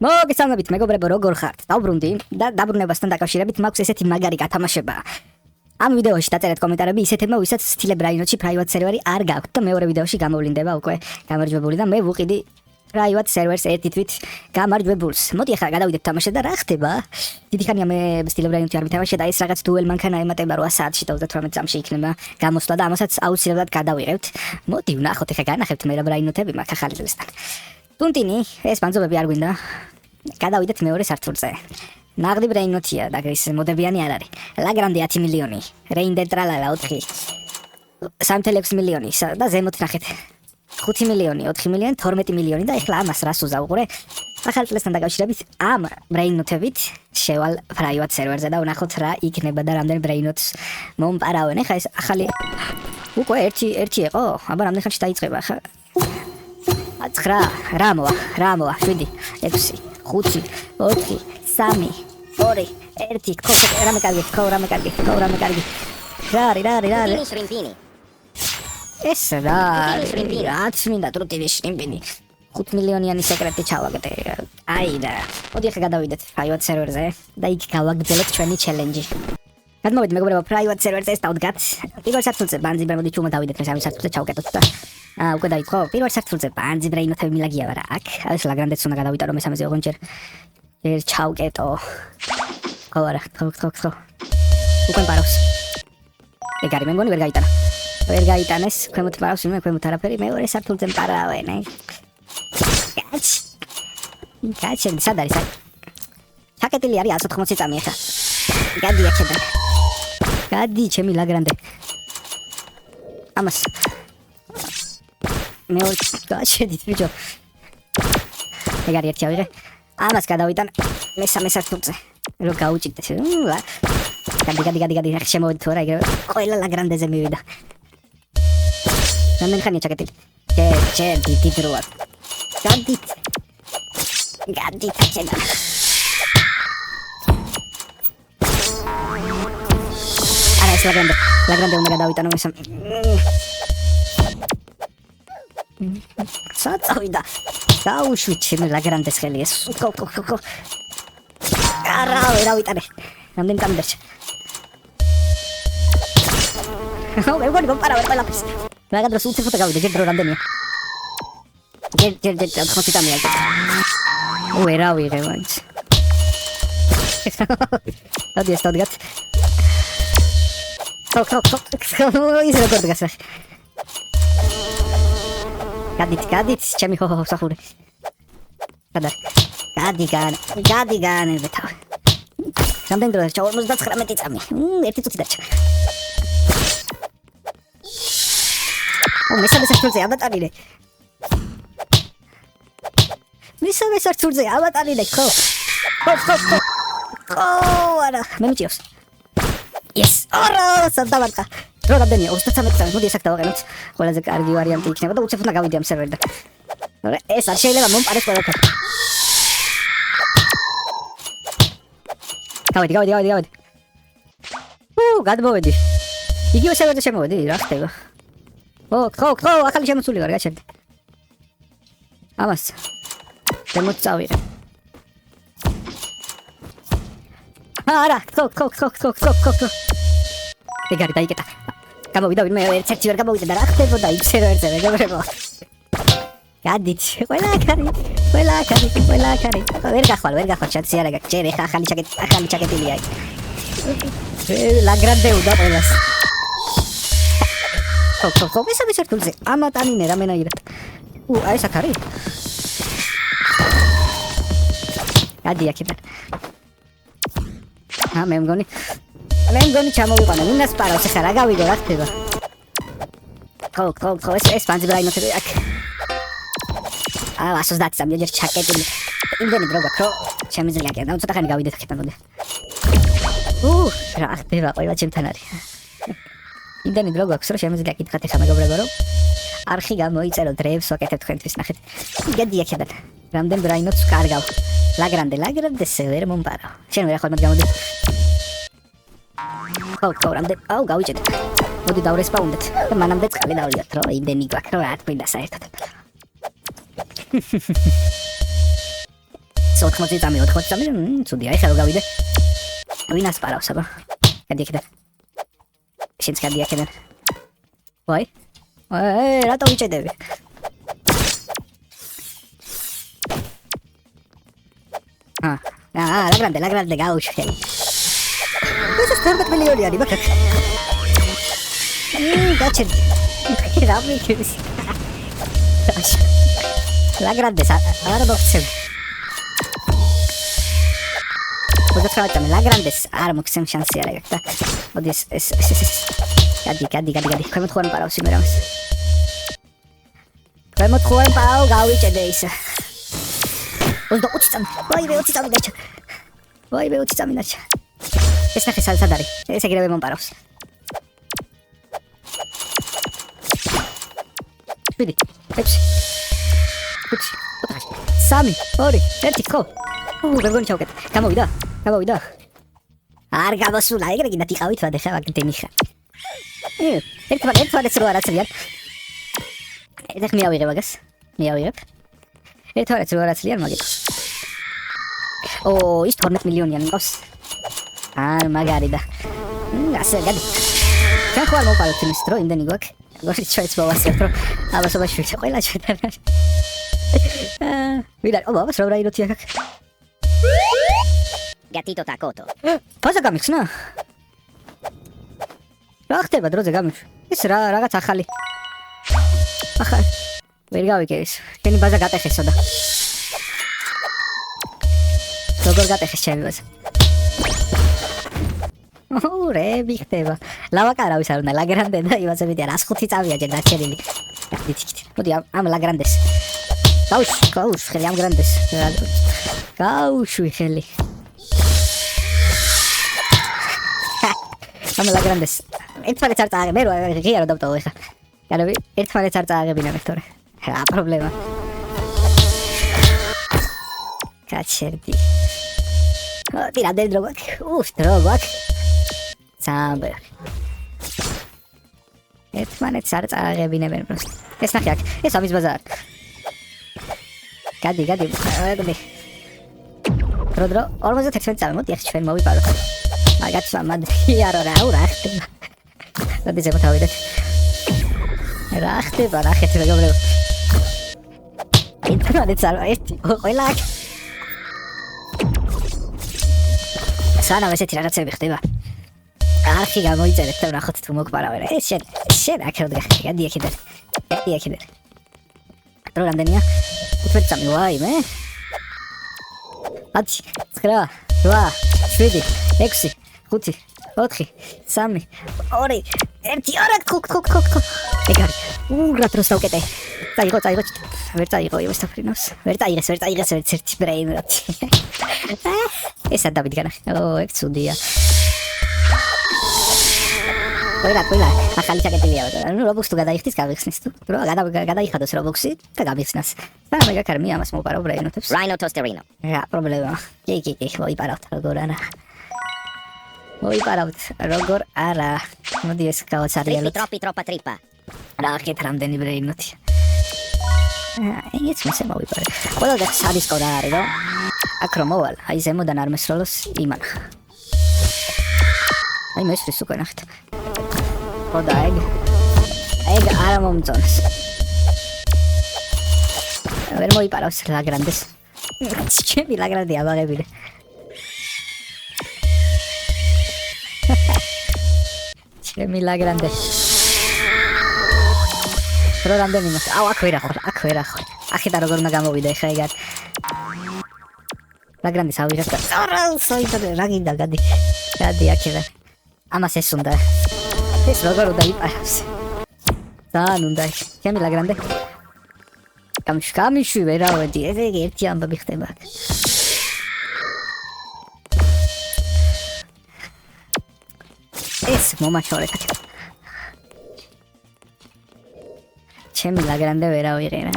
მოგესალმებით მეგობრებო, როგორ ხართ? დავბრუნდი და დაბრუნებასთან დაკავშირებით მაქვს ესეთი მაგარი გათამაშება. ამ ვიდეოში დაწერეთ კომენტარები ისეთებმა, ვისაც სტილებ რაინოთში private server-ი არ გაქვთ და მეორე ვიდეოში გამოვლინდება უკვე გამარჯვებული და მე ვუყიდი private servers ერთი თვით გამარჯვებულს. მოდი ახლა გადავიდეთ თამაშზე და რა ხდება? დიდი ხანია მე სტილებ რაინოთში არ ვითამაშე და ეს რაღაც duel მანქანა ემატება 8 საათში და 38 წამში იქნება გამოსვლა და ამასაც აუცილებლად გადავიღებთ. მოდი ვნახოთ ახლა განახებთ მე რა რაინოთები მაქვს ახალი წლისთან. ტუნტინი, ეს ბანძობები არ გვინდა. გადავიდეთ მეორე სართულზე. ნაღდი ბრეინოთია და ეს მოდებიანი არ არის. ლაგრანდე 10 მილიონი, რეინდერ ტრალალა 4. 3.6 მილიონი და ზემოთ ნახეთ. 5 მილიონი, 4 მილიონი, 12 მილიონი და ეხლა ამას რას უზაუყურე? ახალ წლესთან დაკავშირებით ამ ბრეინოთებით შევალ private server-ზე და ვნახოთ რა იქნება და რამდენი ბრეინოთს მომპარავენ. ეხლა ეს ახალი უკვე ერთი იყო, აბა რამდენი ხანში დაიწყება ახლა? 9 რა მოვა 7 6 5 4 3 2 1 რამე კარგი რა შრიმპინი ეს რაც მინდა ტრუტივი შრიმპინი 5 მილიონიანი სეკრეტი ჩავაგდე აი და მოდი ახლა გადავიდეთ private server-ზე და იქ გავაგრძელებთ ჩვენი ჩელენჯი. გადმოვიდეთ მეგობრებო private server-ზე ეს დავდგათ. პირველ სართულზე ბანძი ბრემოდი ჩუმო დავიდეთ მე სამი სართულზე ჩავკეტოთ და უკვე დაიწყო. პირველ სართულზე ბანძი ბრეინოთები მილაგია რა აქ. ეს ლაგრანდეც უნდა გადავიტარო მესამეზე ოღონდ ჯერ ჩავკეტო. ხო არა, ხო. უკვე პარავს. ეგარი მე მგონი ვერ გაიტანეს. ქვემოთ პარავს მე ქვემოთ არაფერი მეორე სართულზე პარავენ. კაცი სად არის? ჩაკეტილი არის 180 წამი ახლა. გადი აქედან. გადი ჩემი ლაგრანდე. ამას მე გაჩედით ბიჭო. ეგარი ერთი ავიღე. ამას გადავიტან მესამე სართულზე. რო გაუჭიდეთ. გადი შემოვედი თორე ეგრე ყველა ლაგრანდეზე მივიდა. რამდენი ხანია ჩაკეტილი? დიდი დროა. გადი აქედან. არა ეს ლაგრანდე უნდა გადავიტანო მესამე. საწავიდა დაუშვით ჩემი ლაგრანდეს ხელი ეს ხო არა ვერ ავიტანე რამდენი წამი დარჩა მე მგონი მომპარავენ ყველაფერს რა გადროს უცებ გავიდე ჯერ დრო რამდენია ჯერ 80 წამია ვერ ავიღე მაინც ადი ეს დავდგათ ხო ის როგორ დგას გადით ჩემი ხო სახური გადი ბეთა რამდენი დრო დარჩა 59 წამი ერთი წუთი დარჩა მესამე სართულზე ავატარილე ხო არა მე მიჭირავს yes არა სადავარკა რო რამდენია 33 წამი მოდი ესაკ დავაყენოთ ყველაზე კარგი ვარიანტი იქნება და უცებ უნდა გავიდე ამ სერვერიდან ეს არ შეიძლება მომპარეს ყველაფერი გავიდი გადმოვედი იგივე სერვერზე შემოვედი რა ხდება ხო ახალი შემოსული ვარ გაჩერდი ამას შემოც წავიღე არა ხო ეგარი დაიკეტა გამოვიდა ვინმე ერთ-ერთი ვერ გამოვიდა და რა ხდებოდა იქ სერვერზე მეგობრებო გადით ყველა კარი ვერ გახვალ შანსი არ აქვს ჯერ ახლა ახალი ჩაკეტილია ლაგრანდე უნდა ყველას ხო მესამე სართულზე ამატანინე რამენაირად აი ეს აქ არის გადი აქედან მე მგონი ჩამოვიყვანა მინას პარავს ახლა რა გავიგო რა ხდება ხო ეს ბანძი ბრაინოთები აქ 130 წამია ჯერ ჩაკეტილი იმდენი დრო გაქვს რომ შემიძლია კიდევ ცოტა ხანი გავიდეთ აქედან მოდი რა ხდება ყველა ჩემთან არის იმდენი დრო გაქვს რომ შემიძლია კითხოთ ახლა მეგობრებო რომ არხი გამოიწერო დრევს ვაკეთებ თქვენთვის ნახეთ გადი აქედან რამდენ ბრაინოთს კარგავ ლაგრანდე სევერ მომპარავ შენ ვერ ახალ მათ გამოდი ხო რამდენ გავიჭედეთ მოდი დავრესპაუნდეთ და მანამდე წყალი დავლიათ რომ იმდენი გვაქვს რომ რა თქვი და საერთოდ 80 წამი ცუდია ეხლა რომ გავიდე ვინას პარავს აბა გადი აქედან შენც გადი აქედან ვაი რატო ვიჭედები La grande gauche. Questo è 12 milioni di bacca. Gacce. Rammi che La grande sa, armoxem. Cosa facciamo? La grande armoxem chance ragazzi. Oddio, cadi. Come tu non parao simmeramos. Come tu non parao gauche deis. Ozdo utsam. Vai be utsam inacha. ეს ნახე სად არის? ეს ეგრევე მომპარავს. ვიდი. 6. 3, 2, 1, ხო. ვერ გონი ჩავკეთ. გამოვიდა. არ გამოსულა, ეგრე კიდე ტიყავით ვადე ხა ვაგდენი ხა. ერთმანეთს რო არაცლიან. ეხ მიავიღე მაგას. ერთმანეთს რო არაცლიან მაგით. ის 12 მილიონიანი მყავს. მაგარი და ასე გადი. ჩვენ ხوار მოვყავთ იმის დრო იმდენი გვაქვს. როგორიც ჩვენც მოვასწრებთ რომ აბასობაში ვიჩა ყველა ჩვენ. ვიდა აბას რა რაიროთი აქ. Gatito takoto. ფაზა გამიხსნა? რა ხდება დროზე გამიშვი? ეს რაღაც ახალი. ვერ გავიგე ეს. შენი ბაზა გატეხესო და. როგორ გატეხეს ჩემი ბაზა? რები ხდება. ლავაკარავის არ უნდა ლაგრანდე და იმასებითია 105 წავია ჯერ დაჩერილი. მოდი ამ ლაგრანდეს. გაუშვი ხელი ამ გრანდეს. გაუშვი ხელი. ამ ლაგრანდეს. ერთმანეთს არ წააღებ, მე ღია რომ დავტოვო ეხლა. განები ერთმანეთს არ წააღებინა მე თორე. რა პრობლემა. კაჩერდი. მოდი რა დრო გვაქვს. დრო გვაქვს. Samber. ერთმანეთს არ წააღებინებენ просто. ეს ნახე აქ. ეს ამის ბაზა. გადი. დრო 41 წამი მოდი ახლა ჩვენ მოვიპაროთ. მაგაცა მადიარო რა ხდება. მოდი ზემოთ ავიდეთ. რა ხდება ნახეთ მეგობრებო. ერთმანეთს არ ერთი ყველა აქ. სანამ ესეთი რაღაცები ხდება. არხი გამოიწერეთ და ნახოთ თუ მოგპარავენ. ეს შენ აქ რა გადი აქედან. დრო რამდენია? 15 წამი ვაი მე. 10, 9, 8, 7, 6, 5, 4, 3, 2, 1, კუკ. ეგარი. რა დროს დავკეტე. წაიღო. ვერ წაიღო იმას თაფრინავს. ვერ წაიღეს ერთ ბრეინრად. ეს ადავით განახი. ეგ ცუდია. ყველა ახალი ჩაკეტილია. რობოქსი თუ გადაიხდის გავიხსნის თუ. გადაიხადოს რობოქსი და გავიხსნას. და მე გაკარმი ამას მოპარავ ბრეინოტებს. Rhino Tosterino. რა პრობლემა. კი, მოიპარავთ როგორ არა. როგორ არა. მოდი ეს გავაცარიელოთ. Troppa trippa. რა ხეთ რამდენი ბრეინოტი. ეს მოსე მოვიპარე. ყველა სადისკო რა არის რა. აქ რომ მოვალ, აი ზემოდან არ მესროლოს იმან. აი მესრის უკვე ნახეთ. ხოდა ეგ არ მომწონს. ვერ მოიპარავს ლაგრანდეს. ჩემი ლაგრანდი აბაღებინე. ჩემი ლაგრანდი. რო რამდენი მას? აქ ვერ ახვალ. აქედან როგორ უნდა გამოვიდე ხა ეგარ. ლაგრანდის ავიღებ და რა გინდა გადი აქედან. ამას ეს უნდა. ეს როგორ უნდა იპარავს? ძალიან უნდა. ჩემი ლაგრანდე. გამიშვი ვერავედი. ეს ერთი ამბავი ხდება. ეს მომაჩორეთ. ჩემი ლაგრანდე ვერავიღე რა.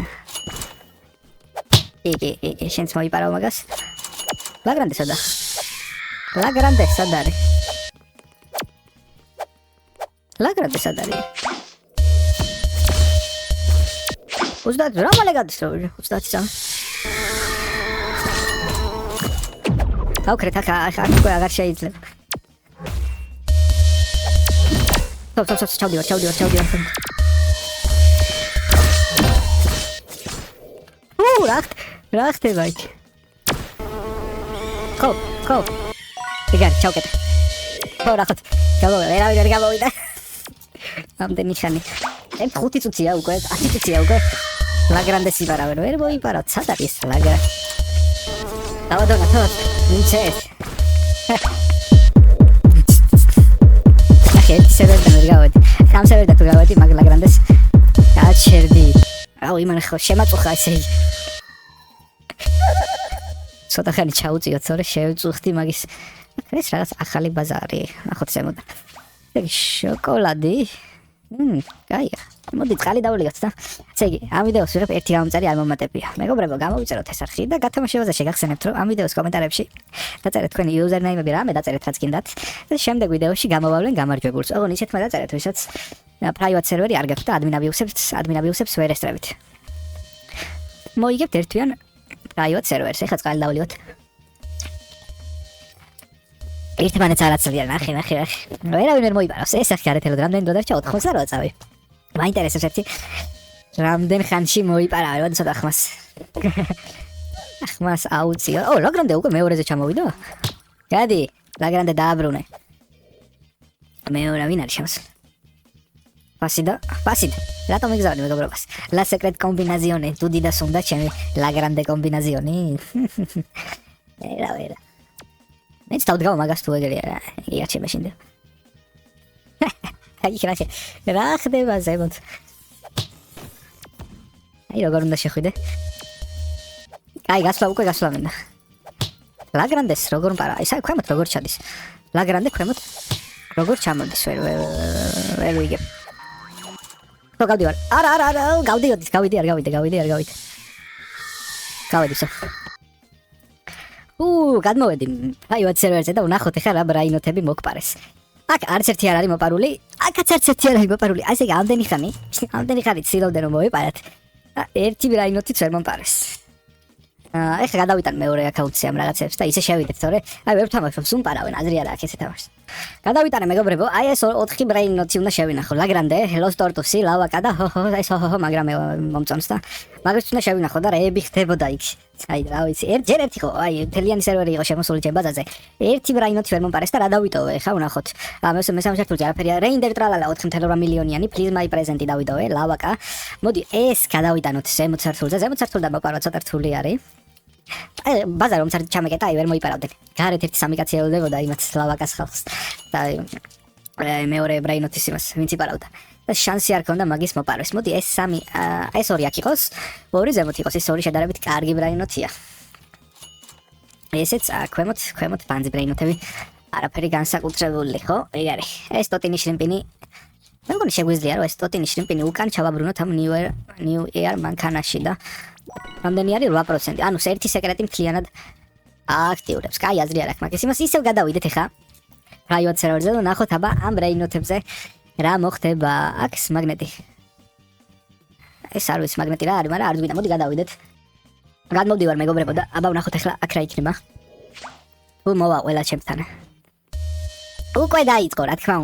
იგი შენც მოიპარავ მაგას. ლაგრანდე სადა? ლაგრანდე სად არის? ლაგრანდი სად არის? 30 რა მალე გადასწრებული 30 წამი. გავქრეთ ახლა უკვე აღარ შეიძლება. Stop, ჩავდივარ. რა ხდება იქ? ხო. ეგარი ჩავკეთე. ხო რა ხოთ. ვერავინ არ გამოვიდა. ამდენი ხანი. 5 წუთია უკვე, 10 წუთია უკვე. ლაგრანდეს იპარავენ, ვერ მოიპარავ, სად არის ლაგრა? დავადონა თოთ, ვინც ეს? ახეთ სერვერიდან ვერ გავედი. ამ სერვერიდან თუ გავედი, მაგ ლაგრანდეს გაჩერდი. აუ იმან ხო შემაწუხა ესე. ცოტა ხანი ჩაუწიოთ, თორე შევწუხდი მაგის. ეს რაღაც ახალი ბაზარი, ნახოთ ზემოთ. ეგ შოკოლადი. კაია. მოდი წყალი დავლიოთ და ესე იგი, ამ ვიდეოს ვიღებ ერთი გამომწარი არ მომატებია. მეგობრებო, გამოვიწეროთ ეს არხი და გათამაშებაზე შეგახსენებთ, რომ ამ ვიდეოს კომენტარებში დაწერეთ თქვენი იუზერნეიმები რამე დაწერეთ რაც გინდათ და შემდეგ ვიდეოში გამოვავლენ გამარჯვებულს. ოღონდ ისეთმა დაწერეთ, ვისაც private serveri არ გაქვთ და admin-აბიუსებს ვერ ესწრებით. მოიგებთ ერთვიან private servers, ეხლა წყალი დავლიოთ. ერთმანეთს არ აცლიან, ნახე. ვერავინ ვერ მოიპარავს, ეს ახი არეთელოდ რამდენი დრო დარჩა 88 წავი. მაინტერესებს ერთი რამდენ ხანში მოიპარავე, როდესაც ახმას აუციო. ლაგრანდე უკვე მეორეზე ჩამოვიდა? გადი, ლაგრანდე დააბრუნე. მეორე ვინ არის შემოსული? Pasida. რატომ იგზავნი მეგობრობას? La secret combinazione, თუ დიდას უნდა ჩემი ლაგრანდე კომბინაზიონი. ვერა. მეც დავდგავ მაგას თუ ეგრეა რა. იგი არჩება შინდა. რა ხდება ზემოთ? აი როგორ უნდა შეხვიდე? აი გასვლა მინდა. ლაგრანდეს როგორ მყარა? აი ქვემოთ როგორ ჩადის? ლაგრანდე ქვემოთ როგორ ჩამოდის? ვერ ვიგებ. ხო გავდივარ. არა, გავიდი არ გავიდე. გავედი სო. გადმოვედი. private server-ზე და ვნახოთ ახლა რა ბრაინოთები მოგპარეს. აქ არც ერთი არ არის მოპარული. აქაც არც ერთი არ არის მოპარული. აი ესე ამდენი ხანი ცდილობდნენ რომ მოეპარათ. ერთი ბრაინოთიც ვერ მომპარეს. ეხლა გადავიტან მეორე აკაუნტზე ამ რაღაცებს და ისე შევიდეთ, თორე აი ვერ ვთამაშობ, სუმპარავენ, აზრი არ აქვს ესე თამაშს. გადავიტანე მეგობრებო, აი ეს 4 ბრაინოთი უნდა შევინახო. ლაგრანდე, Los Tortusi, Lavaka და მაგრამ მომწონს და მაგას უნდა შევინახო და რეები ხდებოდა იქ. აი რა ვიცი, ჯერ ერთი ხო, აი მთლიანი სერვერი იყო შემოსული ჩემ ბაზაზე. ერთი ბრაინოთი ვერ მომპარეს და რა დავიტოვე, ეხლა ვნახოთ. მესამე შეფულზე არაფერია, Reinder ტრალალა 4.8 მილიონიანი, please my present-ი დავიტოვე, Lavaka. მოდი ეს გადავიტანოთ ზემოთ სართულზე, ზემოთ მოპარვა ცოტა რთული არის. ბაზარ რომ ჩამეკეტა, აი ვერ მოიპარავდნენ. გარეთ ერთი სამი კაცი ელოდებოდა იმათ ლავაკას ხალხს. და მეორე ბრაინოთის იმას ვინც იპარავდა. და შანსი არ ქონდა მაგის მოპარვის. მოდი ეს ორი აქ იყოს, ორი ზემოთ იყოს, ეს ორი შედარებით კარგი ბრაინოთია. ესეც ქვემოთ ბანძი ბრაინოთები. არაფერი განსაკუთრებული, ხო? ეგ არის. ეს ტოტინი შრიმპინი. მე მგონი შეგვიძლია რომ ეს ტოტინი შრიმპინი უკან ჩავაბრუნოთ ამ new air მანქანაში და რამდენი არის 8%. ანუ ერთი სეკრეტი მთლიანად აქტიურებს. კაი აზრი არ აქვს მაგას. იმას ისევ გადავიდეთ ახლა. private server-ზე და ნახოთ აბა ამ ბრეინოთებზე რა მოხდება. აქ მაგნეტი. ეს არ ვიცი მაგნეტი რა არის, მაგრამ არ გვინდა. მოდი გადავიდეთ. გადმოვდივარ მეგობრებო და აბა ვნახოთ ახლა აქ რა იქნება. თუ მოვა ყველა ჩემთან. უკვე დაიწყო რა თქმა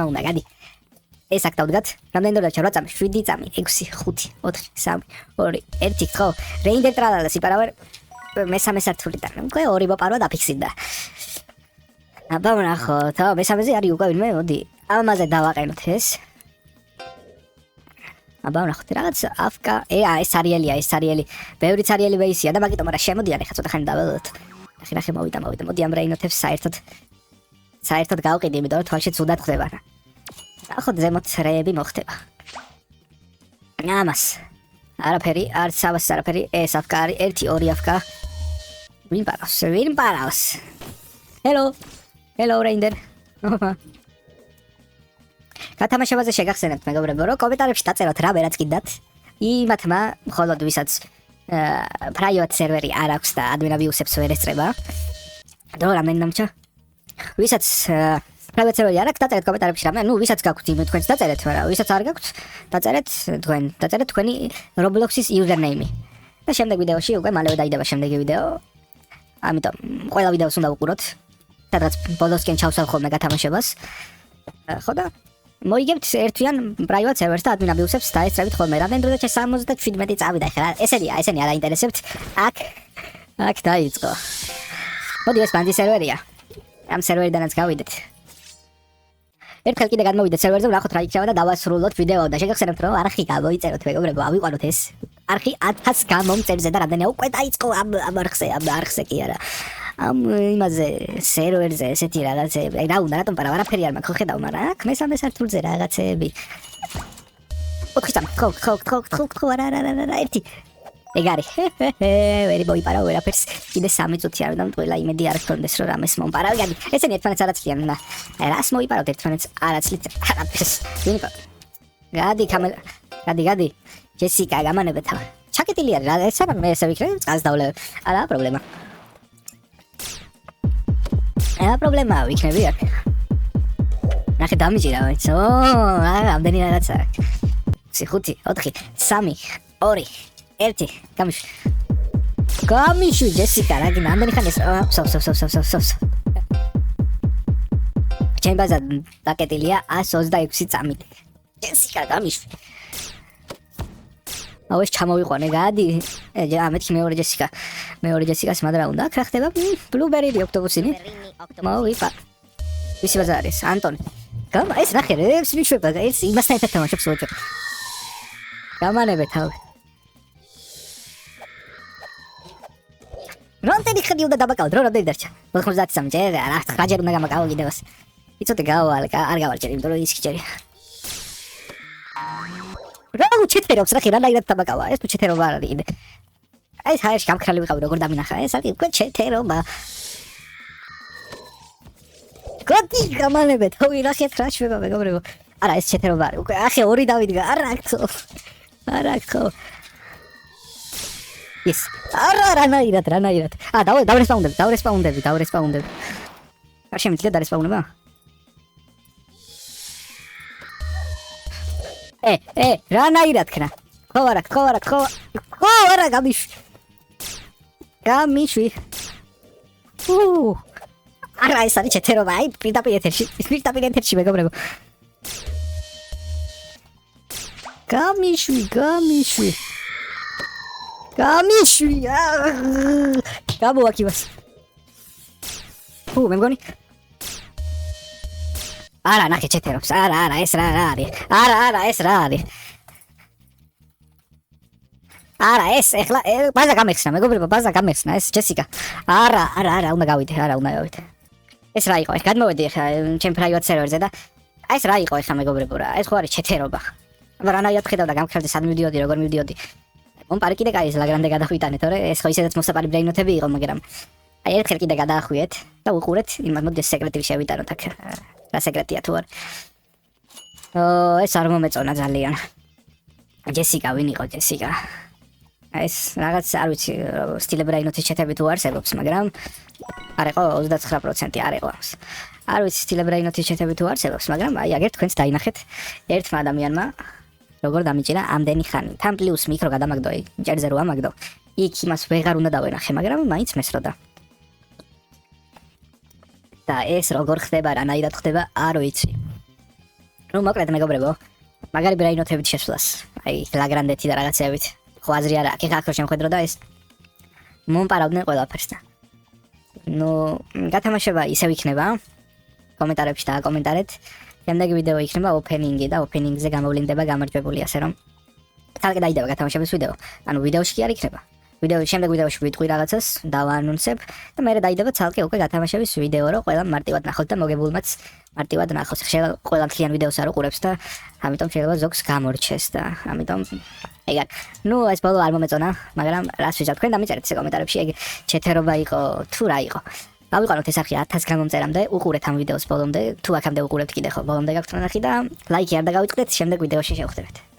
უნდა. გადი. ეს აქ დავდგათ. რამდენი დრო დარჩა? 8 წამი, 7 წამი, 6, 5, 4, 3, 2, 1, ხო. Reinder ტრალალას იპარავენ მესამე სართულიდან. უკვე ორი მოპარვა დაფიქსირდა. აბა ვნახოთ. მესამეზე არის უკვე ვინმე, მოდი. ამაზე დავაყენოთ ეს. აბა ვნახოთ რაღაც აფკა. ეს სერიალი. ბევრი სერიალი ბეისია და მაგიტომ რა შემოდიან ახლა ცოტა ხანი დაველოდოთ. ნახე მოვიდა. მოდი ამ რეინოთებს საერთოდ გავყიდი, იმიტომ რომ თვალში ცუდად ხდება რა. ახოთ ზემოთ რეები მოხდება. ამას არაფერი, არც სავას არაფერი, ეს აფკა არის, 1-2 აფკა. ვინ პარავს? Hello Reinder. გათამაშებაზე შეგახსენებთ მეგობრებო, რომ კომენტარებში დაწეროთ რა ვერაც გინდათ. იმათმა მხოლოდ ვისაც private server-ი არ აქვს და admin-აბიუსებს ვერ ესწრება. დრო რამდენი დამჭა? ვისაც private server-ი არ აქვს, დაწერეთ კომენტარებში რამე, ვისაც გაქვთ იმ თქვენს დაწერეთ, მაგრამ ვისაც არ გაქვთ, დაწერეთ თქვენი Roblox-ის username-ი. და შემდეგ ვიდეოში უკვე მალევე დაიდება შემდეგი ვიდეო. ამიტომ ყველა ვიდეოს უნდა უყუროთ. სადაც ბოლოსკენ ჩავსვავ ხოლმე გათამაშებას. ხო და მოიგებთ ერთვიან private servers და admin abuse-ებს დაესწრებით ხოლმე. რამდენი დროზე 77 წავიდა ხა. ესენი არ აინტერესებთ. აქ დაიწყო. მოდი ეს ბანდი სერვერია. ამ სერვერიდანაც გავიდეთ. ერთხელ კიდე გადმოვიდეთ სერვერზე, ვნახოთ რა იქნება და დავასრულოთ ვიდეო და შეგახსენებთ რომ არხი გამოიწეროთ მეგობრებო, ავიყვანოთ ეს. არხი 1000 გამომწერზე და რამდენი უკვე დაიწყო ამ არხზე კი არა. ამ იმაზე სერვერზე ესეთი რაღაცები. აი რა უნდა რატომ პარა არაფერი არ მაქვს ხო ხედავ, მაგრამ აქ მესამე სართულზე რაღაცები. ხო არა ერთი. ეგ არის. ვერი მოიპარა ვერაფერს. კიდე 3 წუთი არ უნდა მტყვილა იმედი არ გქონდეს რომ რამეს მომპარა. გადი. ესენი ერთმანეთს არ აცლიან და რას მოიპაროთ ერთმანეთს არ აცლით არაფერს. ვინიპა. გადი. ჯესიკა გამანებეთ. ჩაკეტილი არის რა ეს არა მე ესე ვიქნები წყალს დავლევ. არა პრობლემა. პრობლემა ვიქნები აქ. ნახე დამიჯერა ვაიც. რამდენი რაღაცა. 5, 4, 3, 2, 1. გამიშვი ჯესიკა რა გინდა ამდენი ხანი სოფ. ჩემ ბაზა დაკეტილია 126 წამით. ჯესიკა გამიშვი. აუეს ჩამოვიყვანე გადი. ამეთქი მეორე ჯესიკას მადრა უნდა. აქ რა ხდება? ბლუბერი ოქტოპუსინი. მოვიფა. ვისი ბაზა არის? ანტონი. გამა ეს ნახე რებს მიშვება ეს იმასთან ერთად თამაშობს ოჯო. გამანებე თავი. რამდენი ხანი უნდა დაბაკავდ? რამდენი დარჩა? 93 ჯერ, რა 9 ჯერ უნდა გამაკავო კიდევაც. იცოდე გავალ, არ გავარჯერ, იმიტომ რომ ის ხიჭერია. რა უჩეთერობს, რა ხერანაირად დაბაკავა? ეს თუ ჩეთერობა არ არის კიდე. აი საერთოდ გამქრალი ვიყავი როგორ დამინახა, ეს არის უკვე ჩეთერობა. გოდი გამანებე, თავი რა ხეთ რა შვება მეგობრებო. არა ეს ჩეთერობა არის. უკვე ახე 2 დავიდგა, არა ხო. ის არა რანაირად დავრესპაუნდები არ შემიძლია დარესპაუნება რანაირად ქნა ხო არა გამიშვი არა ეს არის ჩეთერობა აი პირდაპირ ეთერში მეგობრებო გამიშვი გამოვაკივას მე მგონი არა ნახე ჩეთერობს არა ეს რა არის ეს რა არის არა ეს ეხლა ბაზა გამეხსნა მეგობრებო ბაზა გამეხსნა ეს ჯესიკა არა უნდა გავიდე ეს რა იყო ეს გადმოვედი ეხლა ჩემ private server-ზე და ეს რა იყო ეხლა მეგობრებო რა ეს ხო არის ჩეთერობა რანაირად ხედავ და გამქრალდი სად მივდიოდი როგორ მივდიოდი მომპარი კიდე კაი ეს ლაგრანდე გადახვიტანე თორე ეს ხო ისედაც მოსაპარი ბრეინოთები იყო მაგრამ აი ერთხელ კიდე გადაახვიეთ და უყურეთ იმას მოდი სეკრეტი შევიტანოთ აქ რა სეკრეტია თუ არ ეს არ მომეწონა ძალიან ჯესიკა ვინ იყო ჯესიკა ეს რაღაც არ ვიცი სტილე ბრეინოთის ჩეთები თუ არსებობს მაგრამ არ იყო 29% არ იყო არ ვიცი სტილე ბრეინოთის ჩეთები თუ არსებობს მაგრამ აი აგერ თქვენს დაინახეთ ერთმა ადამიანმა როგორ დამიჭირა ამდენი ხანი თან პლუს მიკრო გადამაგდო ჯერზე რო ამაგდო იქ იმას ვეღარ უნდა დავენახე მაგრამ მაინც მესროდა და ეს როგორ ხდება რანაირად ხდება არ ვიცი ნუ მოკლედ მეგობრებო მაგარი ბრეინოთებით შესვლას აი ლაგრანდეთი და რაღაცეებით ხო აზრი არა აქ ახლა შემხედრო და ეს მომპარავდნენ ყველაფერს და ნუ გათამაშება ისევ იქნება კომენტარებში დააკომენტარეთ შემდეგი ვიდეო იქნება ოპენინგი და ოპენინგზე გამოვლინდება გამარჯვებული ასე რომ თალკე დაიდება გათამაშების ვიდეო ანუ ვიდეოში კი არ იქნება შემდეგ ვიდეოში ვიტყვი რაღაცას დავაანონსებ და მე დაიდება თალკე უკვე გათამაშების ვიდეო რომ ყველა მარტივად ნახოთ და მოგებულმაც მარტივად ნახოს შეიძლება ყველა მთლიან ვიდეოს არ უყურებს და ამიტომ შეიძლება ზოგს გამორჩეს და ამიტომ ეგარ ნუ ეს ბოლო არ მომეწონა მაგრამ რას ვიზავ თქვენ დამიწერეთ კომენტარებში ეგ ჩეთერობა იყო თუ რა იყო ავიყანოთ ეს არხი 1000 გამომწერამდე უყურეთ ამ ვიდეოს ბოლომდე თუ აქამდე უყურებთ კიდე ხო ბოლომდე გაქვთ ნახი და ლაიქი არ დაგავიწყდეთ შემდეგ ვიდეოში შევხვდებით